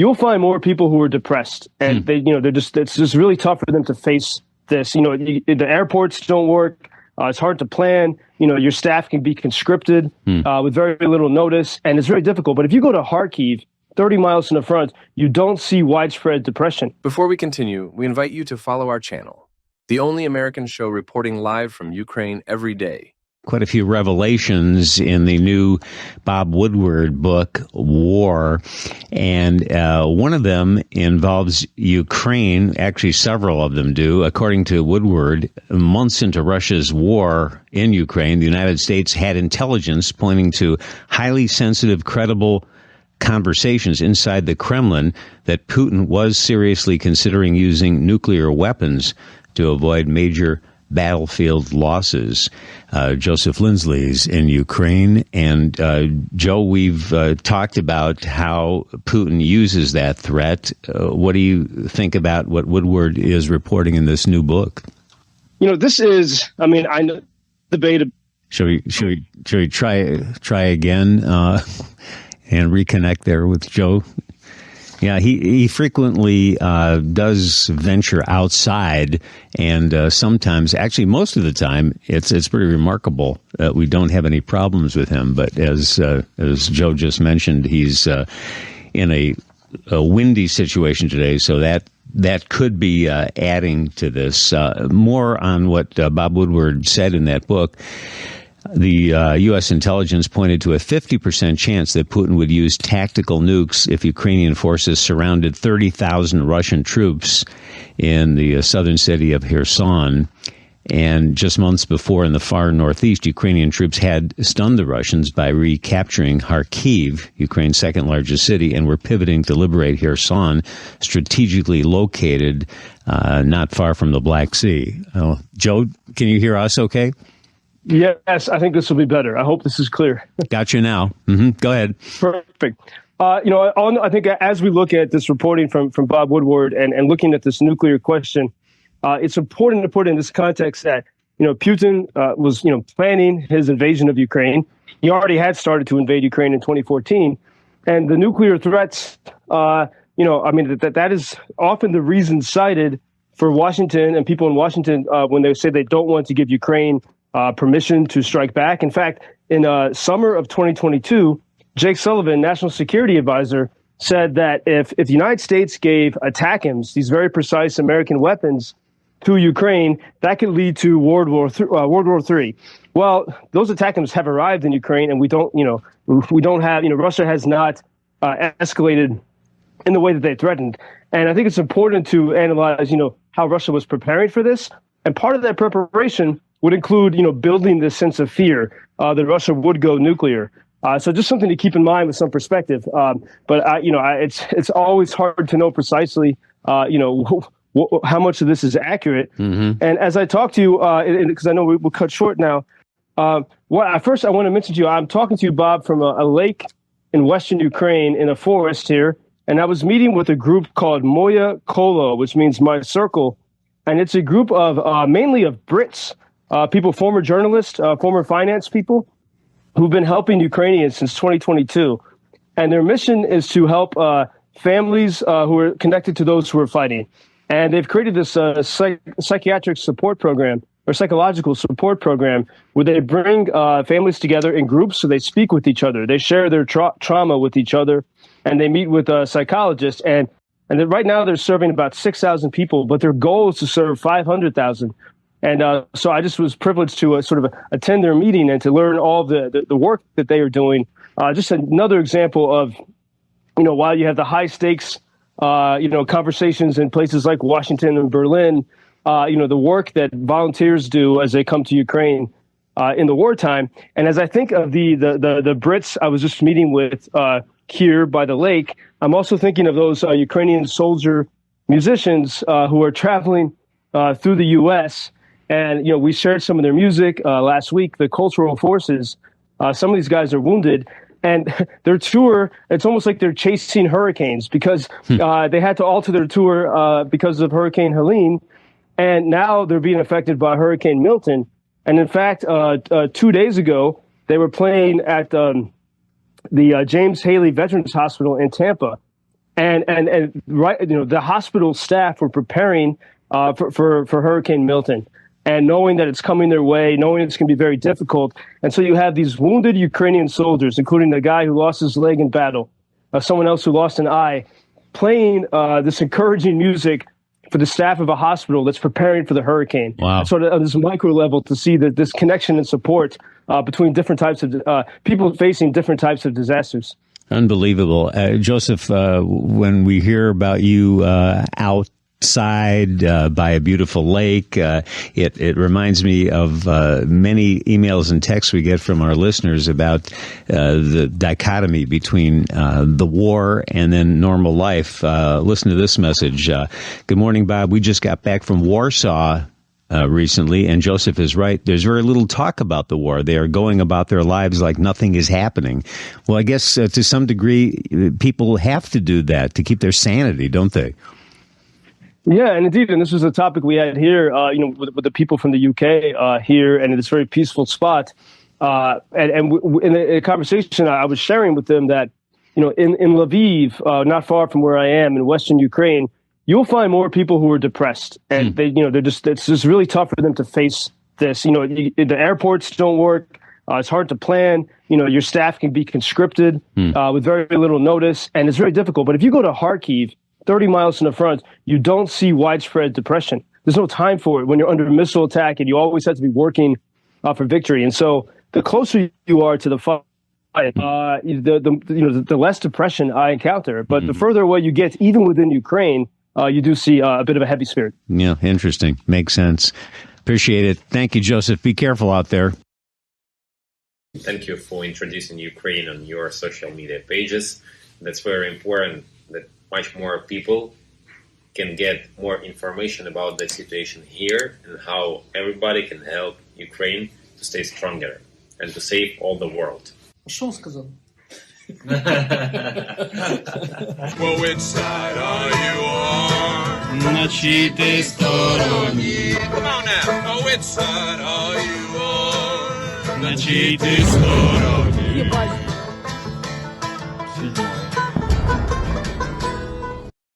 you'll find more people who are depressed, and it's just really tough for them to face this. The airports don't work. It's hard to plan. Your staff can be conscripted with very little notice, and it's very difficult. But if you go to Kharkiv, 30 miles from the front, you don't see widespread depression. Before we continue, we invite you to follow our channel, the only American show reporting live from Ukraine every day. Quite a few revelations in the new Bob Woodward book, War, and one of them involves Ukraine. Actually, several of them do. According to Woodward, months into Russia's war in Ukraine, the United States had intelligence pointing to highly sensitive, credible conversations inside the Kremlin that Putin was seriously considering using nuclear weapons to avoid major battlefield losses. Joseph Lindsley's in Ukraine. And Joe, we've talked about how Putin uses that threat. What do you think about what Woodward is reporting in this new book? This is, I know debate. Should we try again and reconnect there with Joe? Yeah, he frequently does venture outside, and sometimes, actually most of the time, it's pretty remarkable that we don't have any problems with him. But as Joe just mentioned, he's in a windy situation today, so that could be adding to this. More on what Bob Woodward said in that book. The U.S. intelligence pointed to a 50% chance that Putin would use tactical nukes if Ukrainian forces surrounded 30,000 Russian troops in the southern city of Kherson. And just months before, in the far northeast, Ukrainian troops had stunned the Russians by recapturing Kharkiv, Ukraine's second largest city, and were pivoting to liberate Kherson, strategically located not far from the Black Sea. Joe, can you hear us okay? Yes, I think this will be better. I hope this is clear. Got you now. Go ahead. Perfect. I think as we look at this reporting from Bob Woodward and looking at this nuclear question, it's important to put in this context that, Putin was, planning his invasion of Ukraine. He already had started to invade Ukraine in 2014. And the nuclear threats, that is often the reason cited for Washington and people in Washington when they say they don't want to give Ukraine permission to strike back. In fact, in summer of 2022, Jake Sullivan, National Security Advisor, said that if the United States gave ATACMS, these very precise American weapons, to Ukraine, that could lead to World War III. Well, those ATACMS have arrived in Ukraine, and we don't have, Russia has not escalated in the way that they threatened. And I think it's important to analyze, how Russia was preparing for this. And part of that preparation would include, building this sense of fear that Russia would go nuclear. So just something to keep in mind with some perspective. It's always hard to know precisely, how much of this is accurate. And as I talk to you, because I know we'll cut short now, first I want to mention to you, I'm talking to you, Bob, from a lake in western Ukraine in a forest here. And I was meeting with a group called Moya Kolo, which means my circle. And it's a group of mainly of Brits, people, former journalists, former finance people who've been helping Ukrainians since 2022. And their mission is to help families who are connected to those who are fighting. And they've created this psychiatric support program or psychological support program where they bring families together in groups so they speak with each other. They share their trauma with each other, and they meet with psychologists. And then right now they're serving about 6,000 people, but their goal is to serve 500,000. And so I just was privileged to sort of attend their meeting and to learn all the work that they are doing. Just another example of, while you have the high stakes, conversations in places like Washington and Berlin, the work that volunteers do as they come to Ukraine in the wartime. And as I think of the Brits I was just meeting with here by the lake, I'm also thinking of those Ukrainian soldier musicians who are traveling through the U.S. And, we shared some of their music last week, the Cultural Forces. Some of these guys are wounded. And their tour, it's almost like they're chasing hurricanes because they had to alter their tour because of Hurricane Helene. And now they're being affected by Hurricane Milton. And in fact, 2 days ago, they were playing at the James Haley Veterans Hospital in Tampa. And right, the hospital staff were preparing for Hurricane Milton, and knowing that it's coming their way, knowing it's going to be very difficult. And so you have these wounded Ukrainian soldiers, including the guy who lost his leg in battle, someone else who lost an eye, playing this encouraging music for the staff of a hospital that's preparing for the hurricane. Wow. Sort of on this micro level to see that this connection and support between different types of people facing different types of disasters. Unbelievable. Joseph, when we hear about you outside by a beautiful lake, it reminds me of many emails and texts we get from our listeners about the dichotomy between the war and then normal life. Listen to this message. Good morning, Bob. We just got back from Warsaw recently, and Joseph is right. There's very little talk about the war. They are going about their lives like nothing is happening. Well, I guess to some degree, people have to do that to keep their sanity, don't they? Yeah, and indeed, and this was a topic we had here, with the people from the UK here, and in this very peaceful spot. In a conversation, I was sharing with them that, in Lviv, not far from where I am in Western Ukraine, you'll find more people who are depressed, and it's just really tough for them to face this. The airports don't work. It's hard to plan. Your staff can be conscripted with very little notice, and it's very difficult. But if you go to Kharkiv, 30 miles from the front, you don't see widespread depression. There's no time for it when you're under missile attack, and you always have to be working for victory. And so the closer you are to the fight, the less depression I encounter. But the further away you get, even within Ukraine, you do see a bit of a heavy spirit. Yeah, interesting. Makes sense. Appreciate it. Thank you, Joseph. Be careful out there. Thank you for introducing Ukraine on your social media pages. That's very important, that much more people can get more information about the situation here and how everybody can help Ukraine to stay stronger and to save all the world. Что он сказал? Well, which side are you on? На чьей ты стороне? Come on now. Oh, which side are you on? На чьей ты стороне?